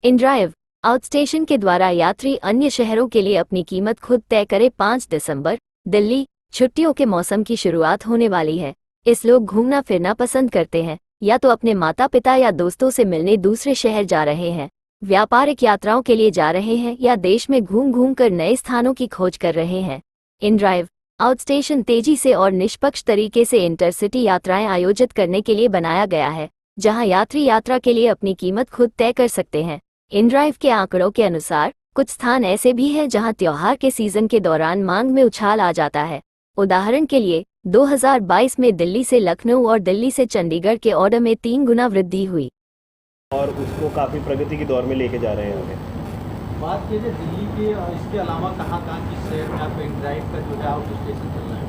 InDrive outstation के द्वारा यात्री अन्य शहरों के लिए अपनी कीमत खुद तय करे। 5 दिसंबर दिल्ली। छुट्टियों के मौसम की शुरुआत होने वाली है। इस लोग घूमना फिरना पसंद करते हैं, या तो अपने माता पिता या दोस्तों से मिलने दूसरे शहर जा रहे हैं, व्यापारिक यात्राओं के लिए जा रहे हैं, या देश में घूम घूम कर नए स्थानों की खोज कर रहे हैं। इनड्राइव आउटस्टेशन तेजी से और निष्पक्ष तरीके से इंटरसिटी यात्राएं आयोजित करने के लिए बनाया गया है, जहां यात्री यात्रा के लिए अपनी कीमत खुद तय कर सकते हैं। इनड्राइव के आंकड़ों के अनुसार कुछ स्थान ऐसे भी हैं जहां त्योहार के सीजन के दौरान मांग में उछाल आ जाता है। उदाहरण के लिए 2022 में दिल्ली से लखनऊ और दिल्ली से चंडीगढ़ के ऑर्डर में 3 गुना वृद्धि हुई और उसको काफ़ी प्रगति के दौर में लेके जा रहे हैं आगे। बात कीजिए दिल्ली के और इसके अलावा कहाँ किस शहर में आपको इनड्राइव का जो है आउट स्टेशन चल रहा है?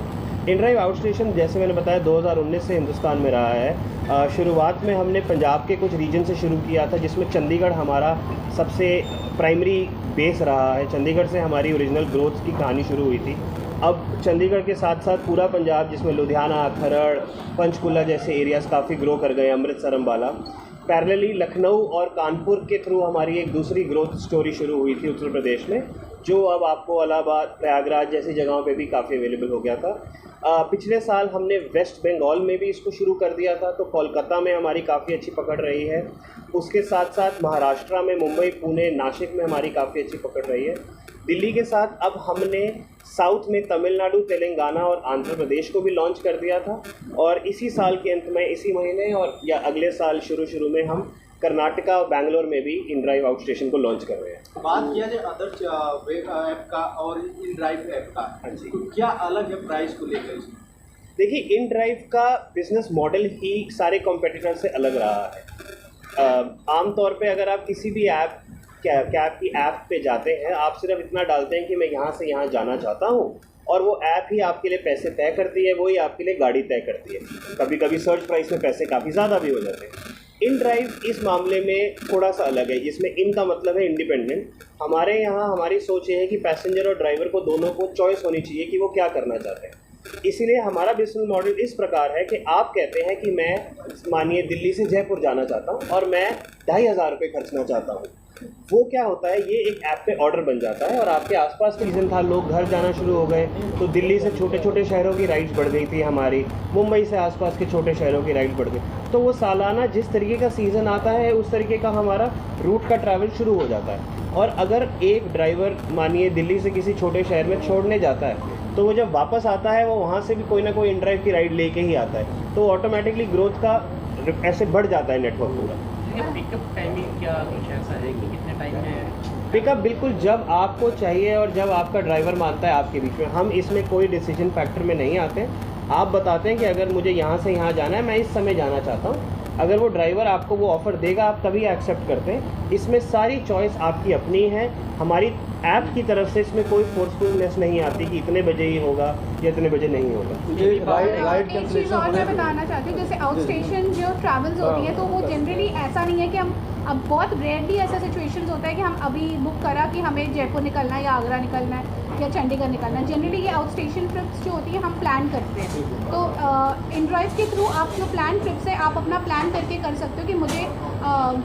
इनड्राइव आउट स्टेशन जैसे मैंने बताया 2019 से हिंदुस्तान में रहा है। शुरुआत में हमने पंजाब के कुछ रीजन से शुरू किया था, जिसमें चंडीगढ़ हमारा सबसे प्राइमरी बेस रहा है। चंडीगढ़ से हमारी ओरिजिनल ग्रोथ की कहानी शुरू हुई थी। अब चंडीगढ़ के साथ साथ पूरा पंजाब, जिसमें लुधियाना, खरड़, पंचकुला जैसे एरियाज़ काफ़ी ग्रो कर गए, अमृतसर, अम्बाला। पैरेलली लखनऊ और कानपुर के थ्रू हमारी एक दूसरी ग्रोथ स्टोरी शुरू हुई थी उत्तर प्रदेश में, जो अब आपको इलाहाबाद, प्रयागराज जैसी जगहों पे भी काफ़ी अवेलेबल हो गया था। पिछले साल हमने वेस्ट बंगाल में भी इसको शुरू कर दिया था, तो कोलकाता में हमारी काफ़ी अच्छी पकड़ रही है। उसके साथ साथ महाराष्ट्र में, मुंबई, पुणे, नासिक में हमारी काफ़ी अच्छी पकड़ रही है। दिल्ली के साथ अब हमने साउथ में तमिलनाडु, तेलंगाना और आंध्र प्रदेश को भी लॉन्च कर दिया था, और इसी साल के अंत में, इसी महीने और या अगले साल शुरू में हम कर्नाटका और बैंगलोर में भी इनड्राइव आउट स्टेशन को लॉन्च कर रहे हैं। बात किया जाए अदर वेब ऐप का और इनड्राइव ऐप का, हाँ जी, तो क्या अलग है प्राइस को लेकर? देखिए, इनड्राइव का बिजनेस मॉडल ही सारे कॉम्पिटिटर से अलग रहा है। आमतौर पे अगर आप किसी भी ऐप कैब की ऐप पे जाते हैं, आप सिर्फ इतना डालते हैं कि मैं यहाँ से यहाँ जाना चाहता हूँ, और वो ऐप ही आपके लिए पैसे तय करती है, वही आपके लिए गाड़ी तय करती है। कभी कभी सर्च प्राइस में पैसे काफ़ी ज़्यादा भी हो जाते हैं। इनड्राइव इस मामले में थोड़ा सा अलग है, जिसमें इन का मतलब है इंडिपेंडेंट। हमारे यहाँ हमारी सोच ये है कि पैसेंजर और ड्राइवर को दोनों को चॉइस होनी चाहिए कि वो क्या करना चाहते हैं। इसीलिए हमारा बिजनेस मॉडल इस प्रकार है कि आप कहते हैं कि मैं मानिए दिल्ली से जयपुर जाना चाहता हूँ और मैं 2500 रुपये खर्चना चाहता हूँ। वो क्या होता है, ये एक ऐप पे ऑर्डर बन जाता है, और आपके आसपास का रीजन था, लोग घर जाना शुरू हो गए, तो दिल्ली से छोटे छोटे शहरों की राइड्स बढ़ गई थी हमारी, मुंबई से आसपास के छोटे शहरों की राइड्स बढ़ गई। तो वो सालाना जिस तरीके का सीज़न आता है, उस तरीके का हमारा रूट का ट्रैवल शुरू हो जाता है। और अगर एक ड्राइवर मानिए दिल्ली से किसी छोटे शहर में छोड़ने जाता है, तो वो जब वापस आता है, वो वहाँ से भी कोई ना कोई इनड्राइव की राइड लेके ही आता है, तो ऑटोमेटिकली ग्रोथ का ऐसे बढ़ जाता है नेटवर्क पूरा। पिकअप टाइमिंग क्या कुछ ऐसा है कि कितने टाइम में? पिकअप बिल्कुल जब आपको चाहिए और जब आपका ड्राइवर मानता है आपके बीच में। हम इसमें कोई डिसीजन फैक्टर में नहीं आते। आप बताते हैं कि अगर मुझे यहाँ से यहाँ जाना है, मैं इस समय जाना चाहता हूँ, अगर वो ड्राइवर आपको वो ऑफ़र देगा, आप तभी एक्सेप्ट करते हैं। इसमें सारी चॉइस आपकी अपनी है। हमारी ऐप की तरफ से इसमें कोई फोर्सफुलनेस नहीं आती कि इतने बजे ही होगा या इतने बजे नहीं होगा। राइड कैंसिलेशन और मैं बताना चाहती हूँ, जैसे आउट स्टेशन जो ट्रैवल्स होती है, तो वो जनरली ऐसा नहीं है कि हम, अब बहुत रेयरली ऐसा सिचुएशंस होता है कि हम अभी बुक करा कि हमें जयपुर निकलना है या आगरा निकलना है या चंडीगढ़ निकलना है। जनरली ये आउट स्टेशन ट्रिप्स जो होती है हम प्लान करते हैं। तो इनड्राइव के थ्रू आप जो प्लान ट्रिप से आप अपना प्लान करके कर सकते हो कि मुझे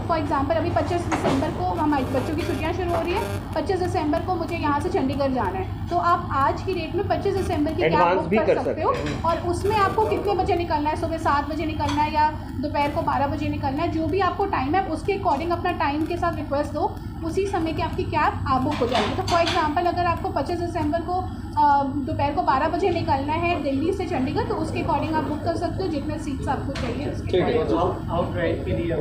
फॉर एग्जांपल अभी 25 दिसंबर को हमारे बच्चों की छुट्टियां शुरू हो रही है, 25 दिसंबर को मुझे यहाँ से चंडीगढ़ जाना है, तो आप आज की डेट में 25 दिसंबर की कैब बुक कर सकते हो, और उसमें आपको कितने बजे निकलना है, सुबह 7 बजे निकलना है या दोपहर को 12 बजे निकलना है, जो भी आपको टाइम है उसके अकॉर्डिंग अपना टाइम के साथ रिक्वेस्ट दो, उसी समय की आपकी कैब आप बुक हो जाएगी। तो फॉर एग्जांपल अगर आपको 25 दिसंबर को दोपहर को 12 बजे निकलना है दिल्ली से चंडीगढ़, तो उसके अकॉर्डिंग आप बुक कर सकते हो जितने सीट्स आपको चाहिए उसके। आउट राइड के लिए